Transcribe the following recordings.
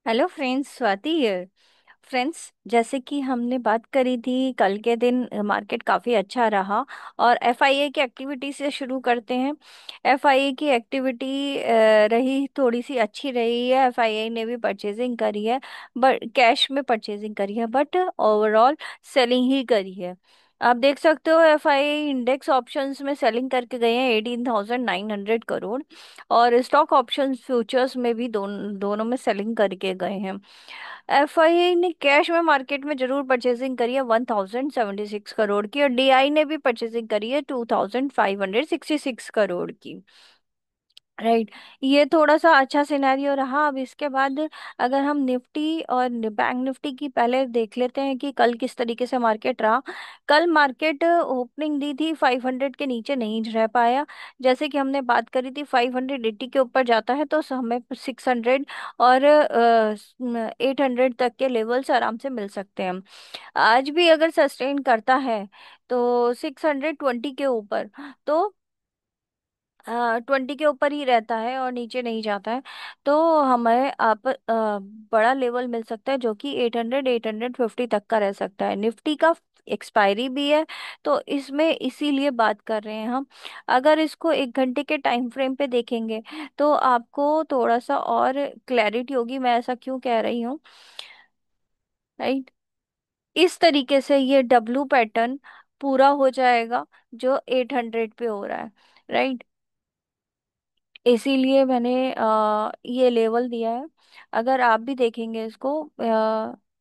Hello friends, Swati here. Friends, जैसे कि हमने बात करी थी कल के दिन मार्केट काफ़ी अच्छा रहा। और एफआईए की एक्टिविटी से शुरू करते हैं। एफआईए की एक्टिविटी रही थोड़ी सी अच्छी रही है। एफआईए ने भी परचेजिंग करी है, बट कैश में परचेजिंग करी है, बट ओवरऑल सेलिंग ही करी है। आप देख सकते हो एफआईए इंडेक्स ऑप्शंस में सेलिंग करके गए हैं 18,900 करोड़। और स्टॉक ऑप्शंस फ्यूचर्स में भी दोनों में सेलिंग करके गए हैं। एफआईआई ने कैश में मार्केट में जरूर परचेसिंग करी है 1,076 करोड़ की, और डीआई ने भी परचेसिंग करी है 2,566 करोड़ की। राइट। ये थोड़ा सा अच्छा सिनेरियो रहा। अब इसके बाद अगर हम निफ्टी और बैंक निफ्टी की पहले देख लेते हैं कि कल किस तरीके से मार्केट रहा। कल मार्केट ओपनिंग दी थी 500 के नीचे नहीं रह पाया। जैसे कि हमने बात करी थी 580 के ऊपर जाता है तो हमें 600 और 800 तक के लेवल्स आराम से मिल सकते हैं। आज भी अगर सस्टेन करता है तो 620 के ऊपर, तो 20 के ऊपर ही रहता है और नीचे नहीं जाता है, तो हमें आप बड़ा लेवल मिल सकता है जो कि 800 850 तक का रह सकता है। निफ्टी का एक्सपायरी भी है, तो इसमें इसीलिए बात कर रहे हैं हम। अगर इसको 1 घंटे के टाइम फ्रेम पे देखेंगे तो आपको थोड़ा सा और क्लैरिटी होगी मैं ऐसा क्यों कह रही हूँ। राइट। इस तरीके से ये डब्लू पैटर्न पूरा हो जाएगा जो 800 पे हो रहा है। राइट। इसीलिए मैंने ये लेवल दिया है। अगर आप भी देखेंगे इसको,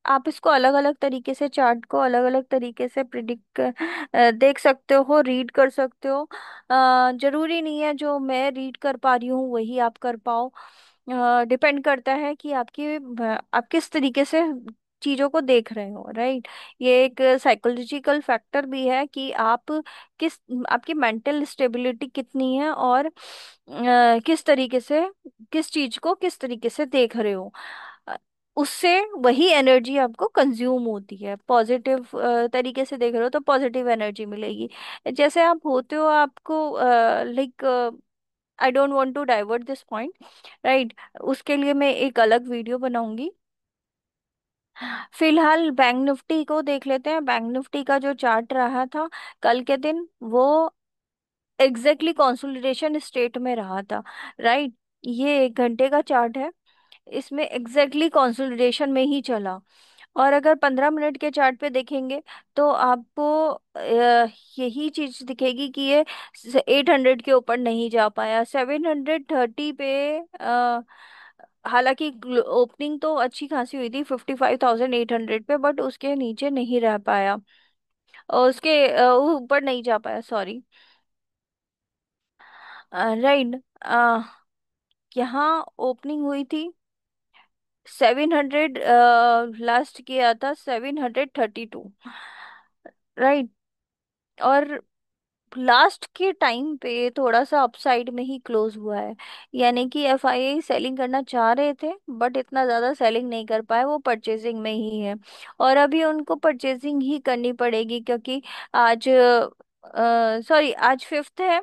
आप इसको अलग अलग तरीके से, चार्ट को अलग अलग तरीके से प्रिडिक्ट देख सकते हो, रीड कर सकते हो। जरूरी नहीं है जो मैं रीड कर पा रही हूँ वही आप कर पाओ। डिपेंड करता है कि आप किस तरीके से चीजों को देख रहे हो। राइट। ये एक साइकोलॉजिकल फैक्टर भी है कि आप किस आपकी मेंटल स्टेबिलिटी कितनी है, और किस तरीके से किस चीज को किस तरीके से देख रहे हो। अ, उससे वही एनर्जी आपको कंज्यूम होती है। पॉजिटिव तरीके से देख रहे हो तो पॉजिटिव एनर्जी मिलेगी। जैसे आप होते हो, आपको like, I don't want to divert this point. Right. उसके लिए मैं एक अलग वीडियो बनाऊंगी। फिलहाल बैंक निफ्टी को देख लेते हैं। बैंक निफ्टी का जो चार्ट रहा था कल के दिन, वो एग्जैक्टली कंसोलिडेशन स्टेट में रहा था। राइट। ये 1 घंटे का चार्ट है। इसमें एग्जैक्टली कंसोलिडेशन में ही चला। और अगर 15 मिनट के चार्ट पे देखेंगे तो आपको यही चीज दिखेगी कि ये 800 के ऊपर नहीं जा पाया, 730 पे। हालांकि ओपनिंग तो अच्छी खासी हुई थी 55,800 पे, बट उसके नीचे नहीं रह पाया, और उसके ऊपर नहीं जा पाया, सॉरी। राइट। यहाँ ओपनिंग हुई थी 700, लास्ट किया था 732। राइट। और लास्ट के टाइम पे थोड़ा सा अपसाइड में ही क्लोज हुआ है। यानी कि एफआईआई सेलिंग करना चाह रहे थे, बट इतना ज्यादा सेलिंग नहीं कर पाए, वो परचेजिंग में ही है। और अभी उनको परचेजिंग ही करनी पड़ेगी क्योंकि आज, सॉरी, आज 5th है।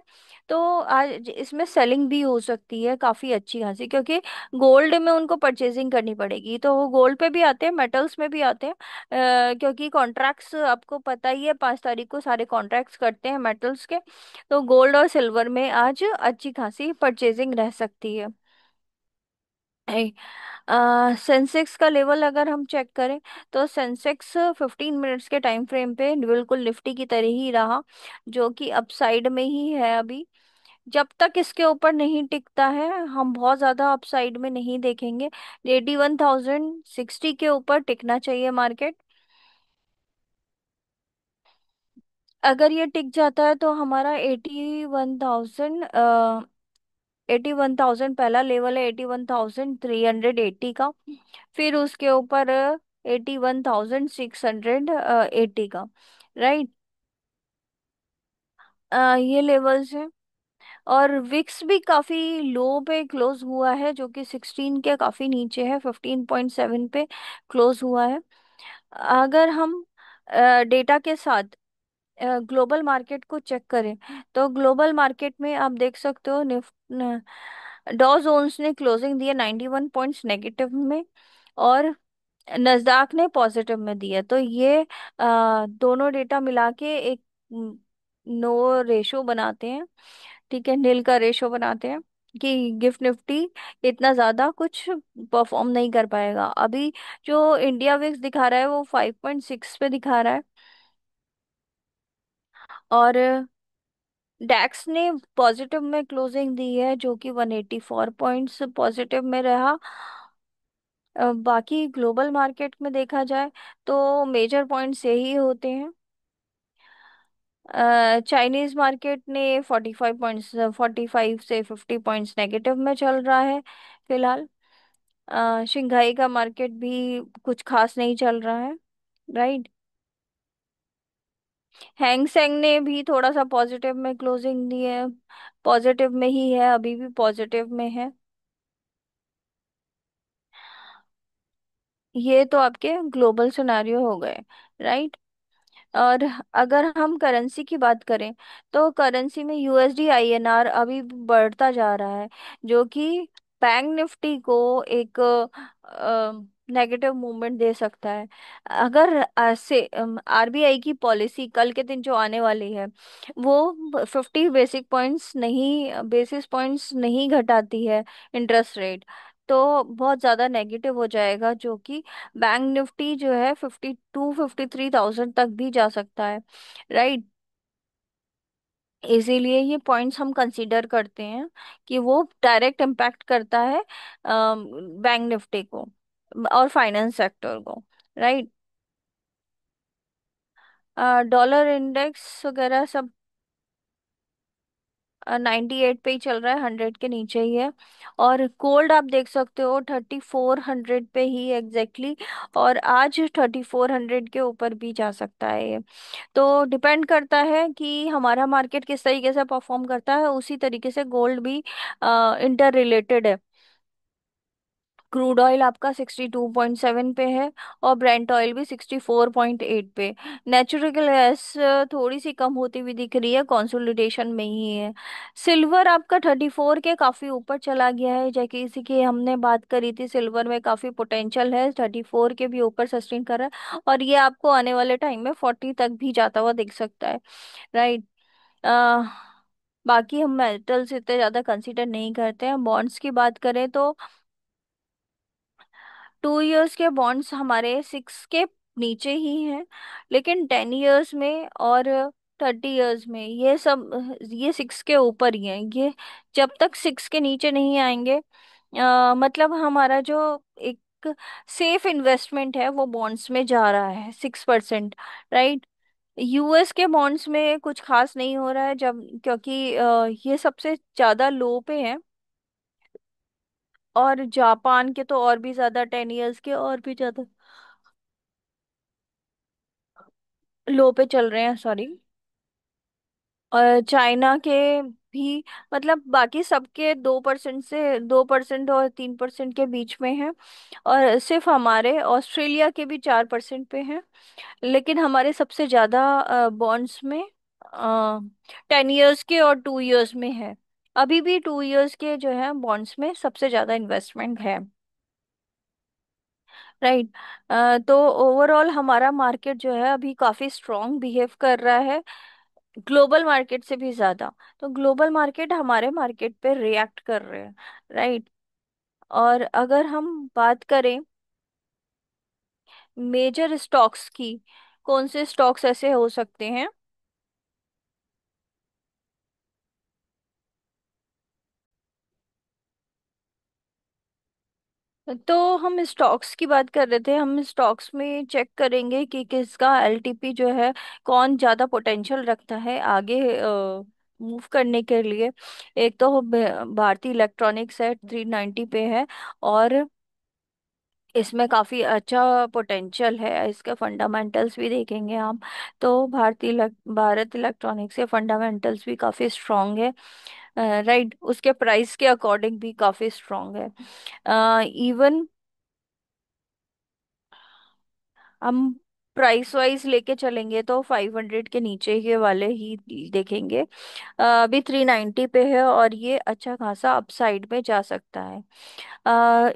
तो आज इसमें सेलिंग भी हो सकती है काफी अच्छी खासी, क्योंकि गोल्ड में उनको परचेजिंग करनी पड़ेगी। तो वो गोल्ड पे भी आते हैं, मेटल्स में भी आते हैं। क्योंकि कॉन्ट्रैक्ट्स आपको पता ही है, 5 तारीख को सारे कॉन्ट्रैक्ट्स करते हैं मेटल्स के। तो गोल्ड और सिल्वर में आज अच्छी खासी परचेजिंग रह सकती है। सेंसेक्स का लेवल अगर हम चेक करें तो सेंसेक्स 15 मिनट्स के टाइम फ्रेम पे बिल्कुल निफ्टी की तरह ही रहा, जो कि अपसाइड में ही है अभी। जब तक इसके ऊपर नहीं टिकता है हम बहुत ज्यादा अपसाइड में नहीं देखेंगे। 81,060 के ऊपर टिकना चाहिए मार्केट। अगर ये टिक जाता है तो हमारा 81,000 पहला लेवल है, 81,380 का। फिर उसके ऊपर 81,680 का। राइट। ये लेवल्स हैं। और विक्स भी काफी लो पे क्लोज हुआ है, जो कि 16 के काफी नीचे है, 15.7 पे क्लोज हुआ है। अगर हम डेटा के साथ ग्लोबल मार्केट को चेक करें तो ग्लोबल मार्केट में आप देख सकते हो, निफ्ट डॉ जोन्स ने क्लोजिंग दी है 91 पॉइंट्स नेगेटिव में। और नस्दाक ने पॉजिटिव में दिया। तो ये दोनों डेटा मिला के एक नो रेशो बनाते हैं, ठीक है, नील का रेशो बनाते हैं कि गिफ्ट निफ्टी इतना ज्यादा कुछ परफॉर्म नहीं कर पाएगा अभी। जो इंडिया विक्स दिखा रहा है वो 5.6 पे दिखा रहा है। और डैक्स ने पॉजिटिव में क्लोजिंग दी है, जो कि 184 पॉइंट्स पॉजिटिव में रहा। बाकी ग्लोबल मार्केट में देखा जाए तो मेजर पॉइंट्स यही होते हैं। चाइनीज मार्केट ने 45 पॉइंट्स, 45 से 50 पॉइंट्स नेगेटिव में चल रहा है फिलहाल। शंघाई का मार्केट भी कुछ खास नहीं चल रहा है, राइट। हैंग सेंग ने भी थोड़ा सा पॉजिटिव में क्लोजिंग दी है, पॉजिटिव में ही है, अभी भी पॉजिटिव में है। ये तो आपके ग्लोबल सिनेरियो हो गए, राइट। और अगर हम करेंसी की बात करें तो करेंसी में यूएसडी आईएनआर अभी बढ़ता जा रहा है, जो कि बैंक निफ्टी को एक नेगेटिव मूवमेंट दे सकता है। अगर से आरबीआई की पॉलिसी कल के दिन जो आने वाली है वो 50 बेसिस पॉइंट्स नहीं घटाती है इंटरेस्ट रेट, तो बहुत ज्यादा नेगेटिव हो जाएगा, जो कि बैंक निफ्टी जो है 52-53 थाउजेंड तक भी जा सकता है, राइट। इसीलिए ये पॉइंट्स हम कंसीडर करते हैं कि वो डायरेक्ट इम्पैक्ट करता है बैंक निफ्टी को और फाइनेंस सेक्टर को, राइट। डॉलर इंडेक्स वगैरह सब 98 पे ही चल रहा है, 100 के नीचे ही है। और गोल्ड आप देख सकते हो 3400 पे ही एग्जैक्टली exactly, और आज 3400 के ऊपर भी जा सकता है ये। तो डिपेंड करता है कि हमारा मार्केट किस तरीके से परफॉर्म करता है, उसी तरीके से गोल्ड भी इंटर रिलेटेड है। क्रूड ऑयल आपका 62.7 पे है और ब्रेंट ऑयल भी 64.8 पे। नेचुरल गैस थोड़ी सी कम होती हुई दिख रही है, कंसोलिडेशन में ही है। सिल्वर आपका 34 के काफी ऊपर चला गया है, जैसे इसी की हमने बात करी थी, सिल्वर में काफी पोटेंशियल है, 34 के भी ऊपर सस्टेन कर रहा है, और ये आपको आने वाले टाइम में 40 तक भी जाता हुआ दिख सकता है, राइट। बाकी हम मेटल्स इतने ज्यादा कंसीडर नहीं करते हैं। बॉन्ड्स की बात करें तो 2 इयर्स के बॉन्ड्स हमारे 6 के नीचे ही हैं, लेकिन 10 इयर्स में और 30 इयर्स में ये सब ये 6 के ऊपर ही हैं। ये जब तक 6 के नीचे नहीं आएंगे मतलब हमारा जो एक सेफ इन्वेस्टमेंट है वो बॉन्ड्स में जा रहा है 6%, राइट। यूएस के बॉन्ड्स में कुछ खास नहीं हो रहा है, जब क्योंकि ये सबसे ज्यादा लो पे है, और जापान के तो और भी ज्यादा 10 इयर्स के और भी ज्यादा लो पे चल रहे हैं, सॉरी। और चाइना के भी, मतलब बाकी सबके 2% और 3% के बीच में है, और सिर्फ हमारे ऑस्ट्रेलिया के भी 4% पे हैं। लेकिन हमारे सबसे ज्यादा बॉन्ड्स में 10 इयर्स के और 2 इयर्स में है। अभी भी 2 इयर्स के जो है बॉन्ड्स में सबसे ज्यादा इन्वेस्टमेंट है, राइट। तो ओवरऑल हमारा मार्केट जो है अभी काफी स्ट्रांग बिहेव कर रहा है, ग्लोबल मार्केट से भी ज्यादा। तो ग्लोबल मार्केट हमारे मार्केट पे रिएक्ट कर रहे हैं, राइट। और अगर हम बात करें मेजर स्टॉक्स की, कौन से स्टॉक्स ऐसे हो सकते हैं। तो हम स्टॉक्स की बात कर रहे थे, हम स्टॉक्स में चेक करेंगे कि किसका एलटीपी जो है, कौन ज्यादा पोटेंशियल रखता है आगे मूव करने के लिए। एक तो भारतीय इलेक्ट्रॉनिक्स है, 390 पे है, और इसमें काफी अच्छा पोटेंशियल है, इसके फंडामेंटल्स भी देखेंगे हम। तो भारत इलेक्ट्रॉनिक्स के फंडामेंटल्स भी काफी स्ट्रांग है, राइट। उसके प्राइस के अकॉर्डिंग भी काफी स्ट्रांग है। इवन प्राइस वाइज लेके चलेंगे तो 500 के नीचे के वाले ही देखेंगे। अभी 390 पे है और ये अच्छा खासा अपसाइड में जा सकता है।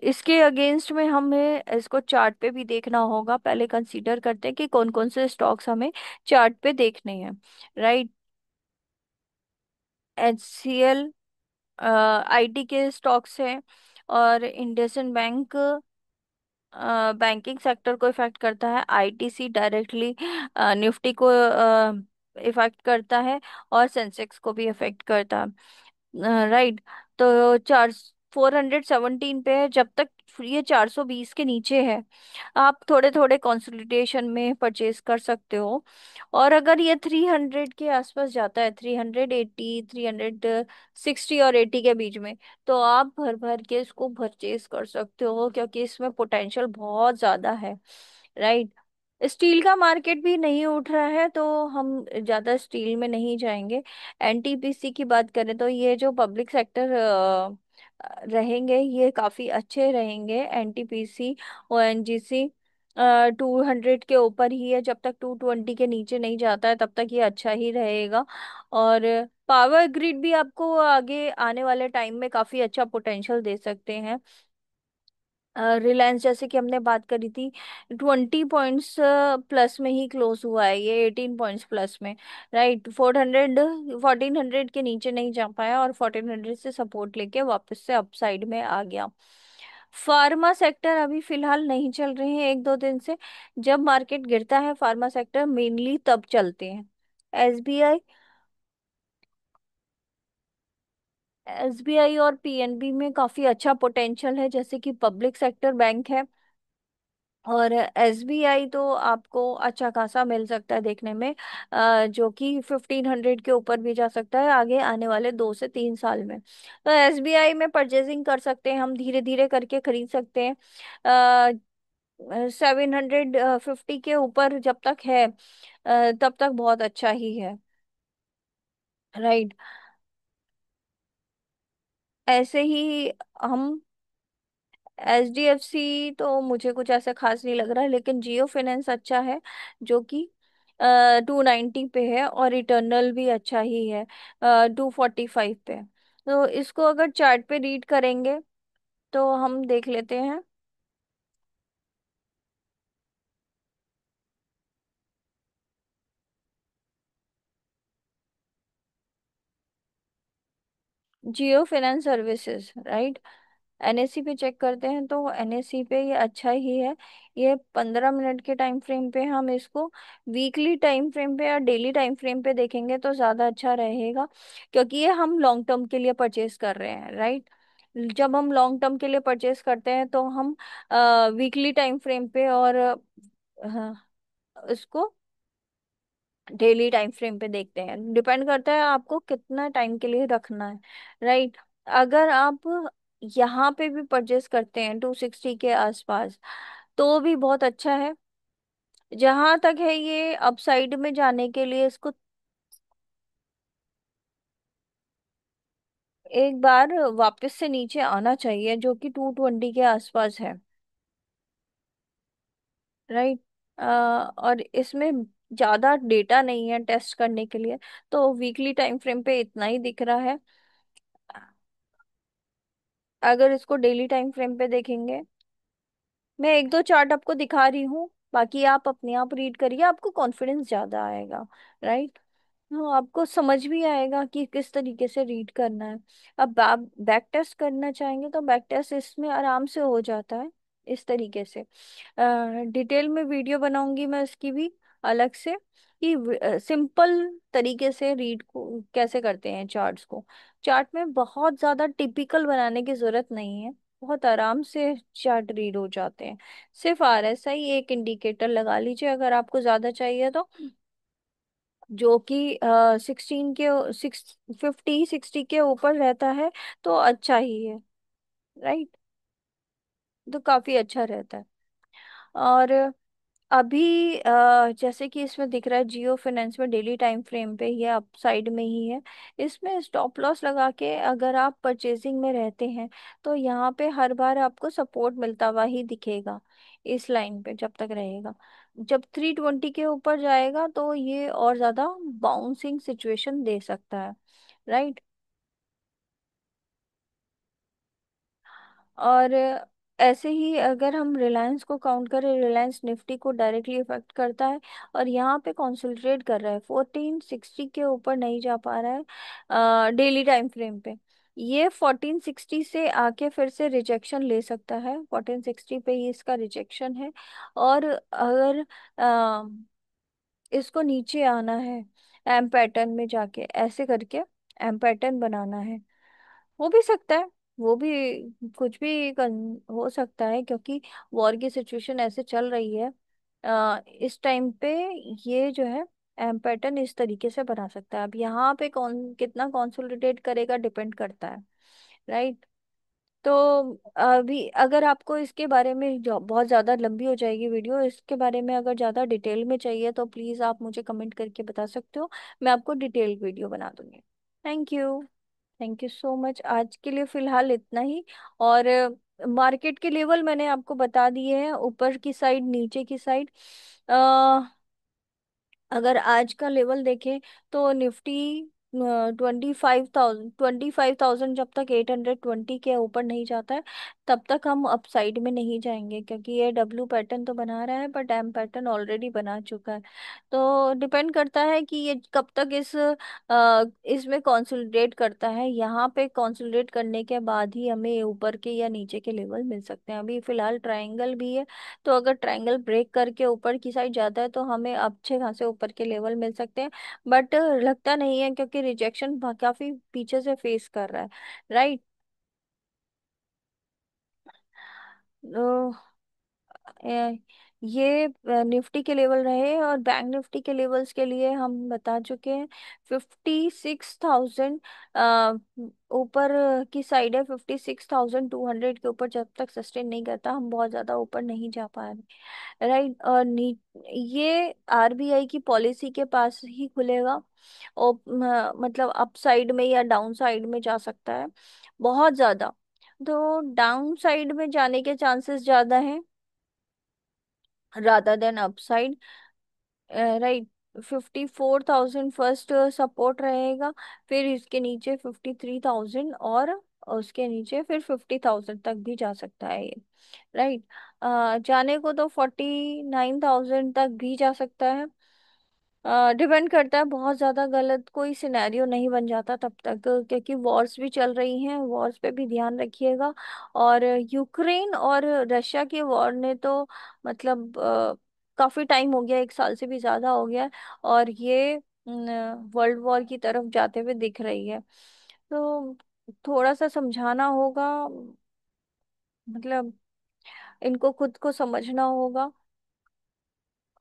इसके अगेंस्ट में हमें इसको चार्ट पे भी देखना होगा। पहले कंसीडर करते हैं कि कौन कौन से स्टॉक्स हमें चार्ट पे देखने हैं। राइट। HCL आईटी के स्टॉक्स हैं, और इंडसइंड बैंक बैंकिंग सेक्टर को इफेक्ट करता है। आईटीसी डायरेक्टली निफ्टी को इफेक्ट करता है, और सेंसेक्स को भी इफेक्ट करता है। राइट। तो 417 पे है। जब तक ये 420 के नीचे है, आप थोड़े थोड़े कंसोलिडेशन में परचेज कर सकते हो। और अगर ये 300 के आसपास जाता है, 380, 360 और 80 के बीच में, तो आप भर भर के इसको परचेज कर सकते हो, क्योंकि इसमें पोटेंशियल बहुत ज्यादा है। राइट। स्टील का मार्केट भी नहीं उठ रहा है, तो हम ज्यादा स्टील में नहीं जाएंगे। एनटीपीसी की बात करें तो ये जो पब्लिक सेक्टर रहेंगे, ये काफी अच्छे रहेंगे। एनटीपीसी, ओएनजीसी 200 के ऊपर ही है। जब तक 220 के नीचे नहीं जाता है, तब तक ये अच्छा ही रहेगा। और पावर ग्रिड भी आपको आगे आने वाले टाइम में काफी अच्छा पोटेंशियल दे सकते हैं। रिलायंस जैसे कि हमने बात करी थी, 20 पॉइंट्स प्लस में ही क्लोज हुआ है, ये 18 पॉइंट्स प्लस में। राइट। 1400 के नीचे नहीं जा पाया, और 1400 से सपोर्ट लेके वापस से अपसाइड में आ गया। फार्मा सेक्टर अभी फिलहाल नहीं चल रहे हैं एक दो दिन से। जब मार्केट गिरता है फार्मा सेक्टर मेनली तब चलते हैं। एसबीआई एसबीआई और पीएनबी में काफी अच्छा पोटेंशियल है, जैसे कि पब्लिक सेक्टर बैंक है। और एसबीआई तो आपको अच्छा खासा मिल सकता है देखने में, जो कि 1500 के ऊपर भी जा सकता है आगे आने वाले 2 से 3 साल में। तो एसबीआई में परचेजिंग कर सकते हैं, हम धीरे धीरे करके खरीद सकते हैं। 750 के ऊपर जब तक है, तब तक बहुत अच्छा ही है। राइट। ऐसे ही हम HDFC तो मुझे कुछ ऐसा खास नहीं लग रहा है, लेकिन जियो फाइनेंस अच्छा है, जो कि 290 पे है, और रिटर्नल भी अच्छा ही है 245 पे। तो इसको अगर चार्ट पे रीड करेंगे तो हम देख लेते हैं। जियो फाइनेंस सर्विसेज। राइट। एनएससी पे चेक करते हैं तो एनएससी पे ये अच्छा ही है। ये 15 मिनट के टाइम फ्रेम पे हम इसको वीकली टाइम फ्रेम पे या डेली टाइम फ्रेम पे देखेंगे तो ज़्यादा अच्छा रहेगा, क्योंकि ये हम लॉन्ग टर्म के लिए परचेज कर रहे हैं। राइट। जब हम लॉन्ग टर्म के लिए परचेज करते हैं तो हम वीकली टाइम फ्रेम पे और इसको डेली टाइम फ्रेम पे देखते हैं। डिपेंड करता है आपको कितना टाइम के लिए रखना है। राइट। अगर आप यहाँ पे भी परचेस करते हैं 260 के आसपास, तो भी बहुत अच्छा है। जहां तक है ये अपसाइड में जाने के लिए इसको एक बार वापस से नीचे आना चाहिए, जो कि 220 के आसपास है। राइट। और इसमें ज्यादा डेटा नहीं है टेस्ट करने के लिए, तो वीकली टाइम फ्रेम पे इतना ही दिख रहा है। अगर इसको डेली टाइम फ्रेम पे देखेंगे, मैं एक दो चार्ट आपको दिखा रही हूँ, बाकी आप अपने आप रीड करिए, आपको कॉन्फिडेंस ज्यादा आएगा। राइट। हाँ, आपको समझ भी आएगा कि किस तरीके से रीड करना है। अब आप बैक टेस्ट करना चाहेंगे तो बैक टेस्ट इसमें आराम से हो जाता है, इस तरीके से। डिटेल में वीडियो बनाऊंगी मैं इसकी भी अलग से, कि सिंपल तरीके से रीड को कैसे करते हैं चार्ट्स को। चार्ट में बहुत ज्यादा टिपिकल बनाने की जरूरत नहीं है, बहुत आराम से चार्ट रीड हो जाते हैं। सिर्फ RSI एक इंडिकेटर लगा लीजिए अगर आपको ज्यादा चाहिए तो, जो कि 16 के 50-60 के ऊपर रहता है, तो अच्छा ही है। राइट। तो काफी अच्छा रहता है। और अभी जैसे कि इसमें दिख रहा है जियो फाइनेंस में डेली टाइम फ्रेम पे ये अप साइड में ही है। इसमें स्टॉप लॉस लगा के अगर आप परचेजिंग में रहते हैं तो यहाँ पे हर बार आपको सपोर्ट मिलता हुआ ही दिखेगा इस लाइन पे जब तक रहेगा। जब 320 के ऊपर जाएगा तो ये और ज्यादा बाउंसिंग सिचुएशन दे सकता है। राइट। और ऐसे ही अगर हम रिलायंस को काउंट करें, रिलायंस निफ्टी को डायरेक्टली इफेक्ट करता है और यहाँ पे कंसोलिडेट कर रहा है, 1460 के ऊपर नहीं जा पा रहा है डेली टाइम फ्रेम पे। ये 1460 से आके फिर से रिजेक्शन ले सकता है, 1460 पे ही इसका रिजेक्शन है। और अगर अ, इसको नीचे आना है एम पैटर्न में जाके ऐसे करके एम पैटर्न बनाना है, हो भी सकता है। वो भी कुछ भी हो सकता है क्योंकि वॉर की सिचुएशन ऐसे चल रही है इस टाइम पे। ये जो है एम पैटर्न इस तरीके से बना सकता है। अब यहाँ पे कौन कितना कंसोलिडेट करेगा डिपेंड करता है। राइट। तो अभी अगर आपको इसके बारे में बहुत ज़्यादा लंबी हो जाएगी वीडियो, इसके बारे में अगर ज़्यादा डिटेल में चाहिए तो प्लीज़ आप मुझे कमेंट करके बता सकते हो, मैं आपको डिटेल वीडियो बना दूंगी। Thank you. Thank you so much. आज के लिए फिलहाल इतना ही। और मार्केट के लेवल मैंने आपको बता दिए हैं, ऊपर की साइड नीचे की साइड। अगर आज का लेवल देखें तो निफ्टी 25,000 जब तक 820 के ऊपर नहीं जाता है तब तक हम अपसाइड में नहीं जाएंगे, क्योंकि ये डब्लू पैटर्न तो बना रहा है बट एम पैटर्न ऑलरेडी बना चुका है। तो डिपेंड करता है कि ये कब तक इसमें कंसोलिडेट करता है। यहाँ पे कंसोलिडेट करने के बाद ही हमें ऊपर के या नीचे के लेवल मिल सकते हैं। अभी फिलहाल ट्रायंगल भी है, तो अगर ट्रायंगल ब्रेक करके ऊपर की साइड जाता है तो हमें अच्छे खासे ऊपर के लेवल मिल सकते हैं। बट लगता नहीं है क्योंकि रिजेक्शन काफी पीछे से फेस कर रहा है। राइट। ए, ये निफ्टी के लेवल रहे और बैंक निफ्टी के लेवल्स के लिए हम बता चुके हैं। 56,000 ऊपर की साइड है, 56,200 के ऊपर जब तक सस्टेन नहीं करता हम बहुत ज्यादा ऊपर नहीं जा पा रहे। राइट। और ये आरबीआई की पॉलिसी के पास ही खुलेगा और मतलब अप साइड में या डाउन साइड में जा सकता है बहुत ज्यादा। तो डाउन साइड में जाने के चांसेस ज्यादा हैं rather than upside। Right. 54,000 first support रहेगा, फिर इसके नीचे 53,000 और उसके नीचे फिर 50,000 तक भी जा सकता है ये। राइट। जाने को तो 49,000 तक भी जा सकता है। डिपेंड करता है, बहुत ज्यादा गलत कोई सिनेरियो नहीं बन जाता तब तक, क्योंकि वॉर्स भी चल रही हैं, वॉर्स पे भी ध्यान रखिएगा। और यूक्रेन और रशिया के वॉर ने तो मतलब काफी टाइम हो गया, 1 साल से भी ज्यादा हो गया है, और ये वर्ल्ड वॉर की तरफ जाते हुए दिख रही है। तो थोड़ा सा समझाना होगा, मतलब इनको खुद को समझना होगा।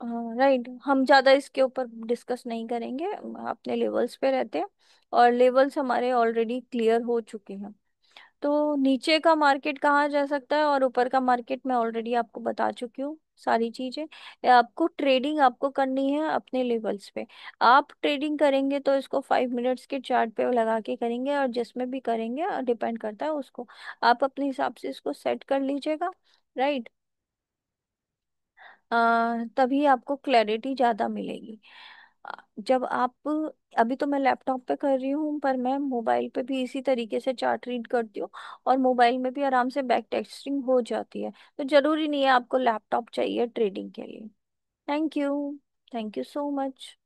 राइट। हम ज्यादा इसके ऊपर डिस्कस नहीं करेंगे, अपने लेवल्स पे रहते हैं और लेवल्स हमारे ऑलरेडी क्लियर हो चुके हैं। तो नीचे का मार्केट कहाँ जा सकता है और ऊपर का मार्केट मैं ऑलरेडी आपको बता चुकी हूँ सारी चीजें। आपको ट्रेडिंग आपको करनी है अपने लेवल्स पे। आप ट्रेडिंग करेंगे तो इसको 5 मिनट्स के चार्ट पे लगा के करेंगे, और जिसमें भी करेंगे डिपेंड करता है उसको, आप अपने हिसाब से इसको सेट कर लीजिएगा। राइट। तभी आपको क्लैरिटी ज़्यादा मिलेगी। जब आप, अभी तो मैं लैपटॉप पे कर रही हूँ पर मैं मोबाइल पे भी इसी तरीके से चार्ट रीड करती हूँ, और मोबाइल में भी आराम से बैक टेस्टिंग हो जाती है। तो जरूरी नहीं है आपको लैपटॉप चाहिए ट्रेडिंग के लिए। Thank you. Thank you so much.